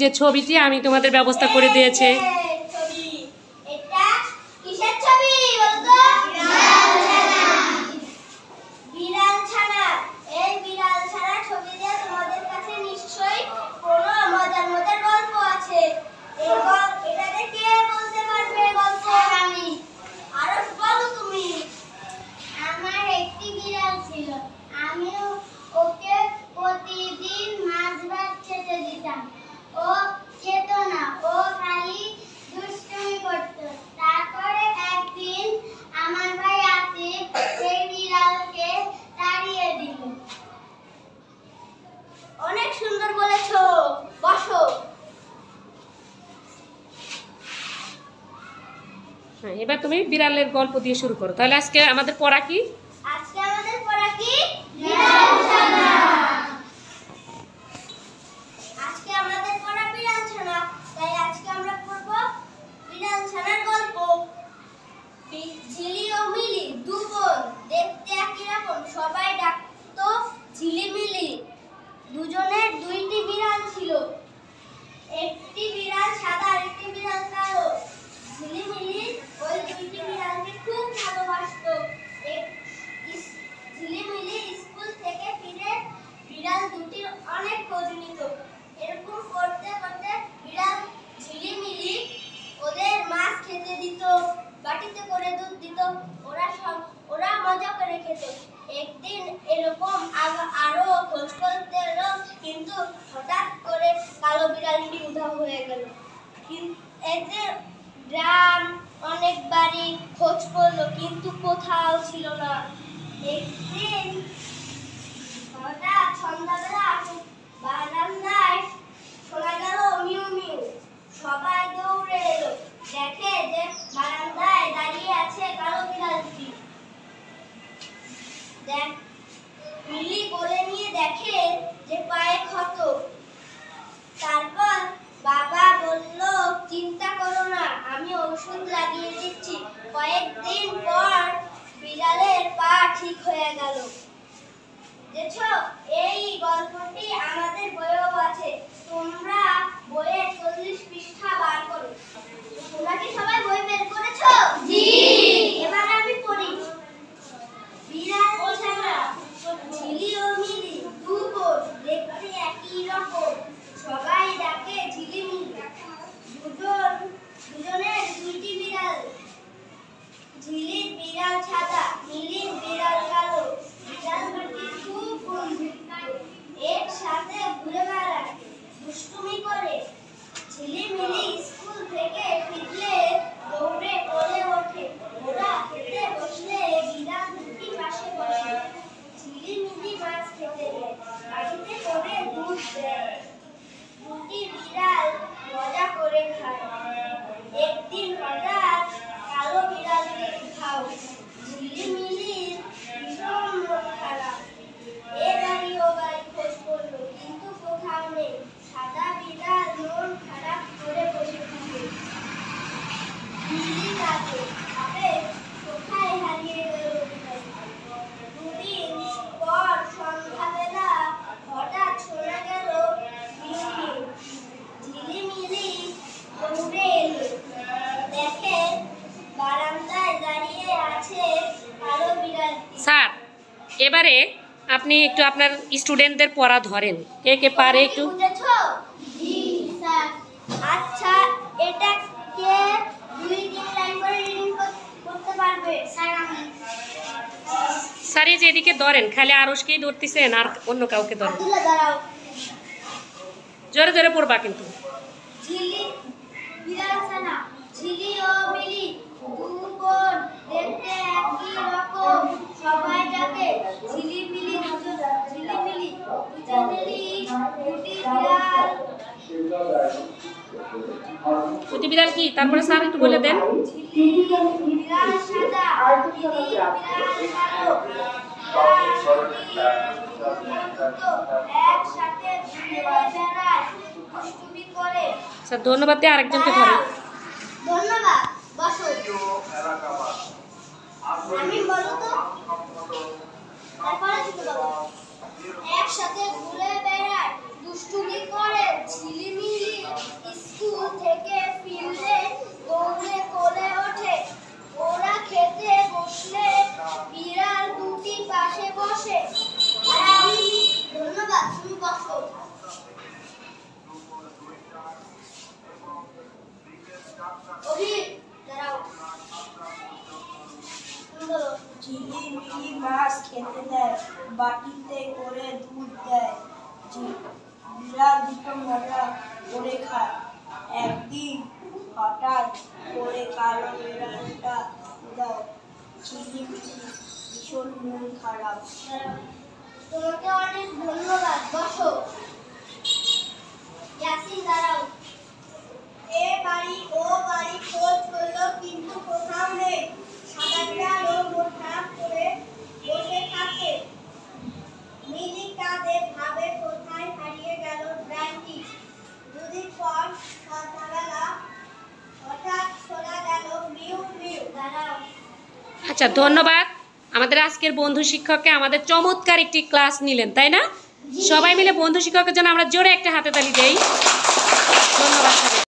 যে ছবিটি আমি তোমাদের ব্যবস্থা করে দিয়েছি। অনেক সুন্দর বলেছো, বসো। এবার তুমি বিড়ালের গল্প দিয়ে শুরু করো। তাহলে আজকে আমাদের পড়া কি? আজকে আমাদের পড়া কি? বিড়ালছানা। আজকে আমাদের পড়া বিড়ালছানা। তাই আজকে আমরা পড়ব বিড়ালছানার গল্প। ঝিলি ও মিলি দু বোন, দেখতে একই রকম, সবাই ডাকতো ঝিলিমিলি। দুজনের দুইটি বিড়াল ছিল, একটি বিড়াল সাদা আর একটি বিড়াল কালো। ঝিলিমিলি ওই দুইটি বিড়ালকে খুব ভালোবাসতো। ঝিলিমিলি স্কুল থেকে ফিরে বিড়াল দুটির অনেক খোঁজ নিত। এরকম করতে করতে বিড়াল ঝিলিমিলি ওদের মাছ খেতে দিত, বাটিতে করে দুধ দিত, ওরা মজা করে খেত। একদিন এরকম আরো খোঁজ করতে এলো, কিন্তু হঠাৎ করে কালো বিড়ালটি উধাও হয়ে গেল। এদের গ্রাম, অনেক বাড়ি খোঁজ করলো, কিন্তু কোথাও ছিল না। একদিন হঠাৎ সন্ধ্যাবেলা বারান্দায় শোনা গেল মিউ মিউ। সবাই দৌড়ে এলো, দেখে যে বারান্দায় দাঁড়িয়ে আছে কালো বিড়ালটি। মিলি কোলে নিয়ে দেখে যে পায়ে ক্ষত। তারপর বাবা বলল, চিন্তা করো না, আমি ওষুধ লাগিয়ে দিচ্ছি। কয়েকদিন পর বিড়ালের পা ঠিক হয়ে গেল। দেখছো, এই গল্পটি আমাদের বইয়েও আছে। তোমরা বইয়ের 40 পৃষ্ঠা বার করো। তোমরা কি সবাই বই বের করেছো? জি। এবার আমি পড়ি। বিড়ালছানা। ঝিলি ও মিলি দু বোন, দেখতে একই রকম, সবাই ডাকে ঝিলিমিলি। দুজনের দুইটি বিড়াল, ঝিলির বিড়াল সাদা, মিলির বিড়াল কালো। বিড়াল দুটি খুব বন্ধুত্ব, একসাথে ঘুরে বেড়ায়, দুষ্টুমি করে। ঝিলিমিলি স্কুল থেকে ফিরলে দৌড়ে কোলে ওঠে। ওরা খেতে বসলে বিড়াল দুটি পাশে বসে। ঝিলিমিলি মাছ খেতে দেয়, বাটিতে করে দুধ দেয়। দুটি বিড়াল মজা করে খায়। একদিন হঠাৎ কালো বিড়ালটি উধাও। ঝিলিমিলির ভীষণ মন খারাপ। এ বাড়ি ও বাড়ি খোঁজ করলো, কিন্তু কোথাও নেই। সাদা বিড়াল মন খারাপ করে বসে থাকে। মিলি ডাকে, আবে কোথায় হারিয়ে গেল বিড়ালটি? দুদিন পর সন্ধ্যাবেলা হঠাৎ শোনা গেল মিউ মিউ। ঝিলিমিলি দৌড়ে এলো, দেখে বারান্দায় দাঁড়িয়ে আছে কালো বিড়ালটি। স্যার, এবারে আপনি একটু আপনার স্টুডেন্টদের পড়া ধরেন, কে কে পারে একটু। বুঝেছো? জি স্যার। আচ্ছা, এটা কে 2-3 লাইন করে রিডিং করতে পারবে? স্যার আমি। স্যার এই যে এদিকে ধরেন, খালি আরশকেই ধরতেছেন আর অন্য কাউকে ধরেন। আব্দুল্লাহ দাঁড়াও। জোরে জোরে পড়বা কিন্তু। ঝিলি বিড়ালছানা। ঝিলি ও মিলি দু বোন, দেখতে একই রকম, সবাই ডাকে ঝিলিমিলি। ঝিলিমিলি দুজনেরই দুটি বিড়াল। দুটি বিড়াল কি? তারপরে স্যার একটু বলে দেন। ঝিলি বিড়াল সাদা, মিলি বিড়াল কালো। একসাথে ঘুরে বেড়ায়, দুষ্টুমি করে। স্যার ধন্যবাদ দিয়ে আরেকজনকে ধরেন। ধন্যবাদ, বসো। আমি বলো তো, তারপরে কি বলো? একসাথে ঘুরে বেড়ায়, দুষ্টুমি করে। ঝিলিমিলি বলো। ঝিলিমিলি মাছ খেতে দেয়, বাটিতে করে দুধ দেয়, বিড়াল দুটো মজা করে খায়। একদিন হঠাৎ করে কালো বিড়ালটা দাও, ঝিলিমিলি ভীষণ মন খারাপ। তোমাকে অনেক ধন্যবাদ, বসো। ইয়াসিন দাঁড়াও। এ বাড়ি ও বাড়ি খোঁজ করলো কিন্তু কোথাও নেই। সাদা বিড়াল ও মন খারাপ করে বসে থাকে। মিলি কাঁদে ভাবে কোথায় হারিয়ে গেল ব্রান্ডি। দুদিন পর সন্ধ্যাবেলা হঠাৎ শোনা গেল মিউ মিউ। দাঁড়াও। আচ্ছা, ধন্যবাদ আমাদের আজকের বন্ধু শিক্ষককে। আমাদের চমৎকার একটি ক্লাস নিলেন, তাই না? সবাই মিলে বন্ধু শিক্ষকের জন্য আমরা জোরে একটা হাতে তালি দেই। ধন্যবাদ।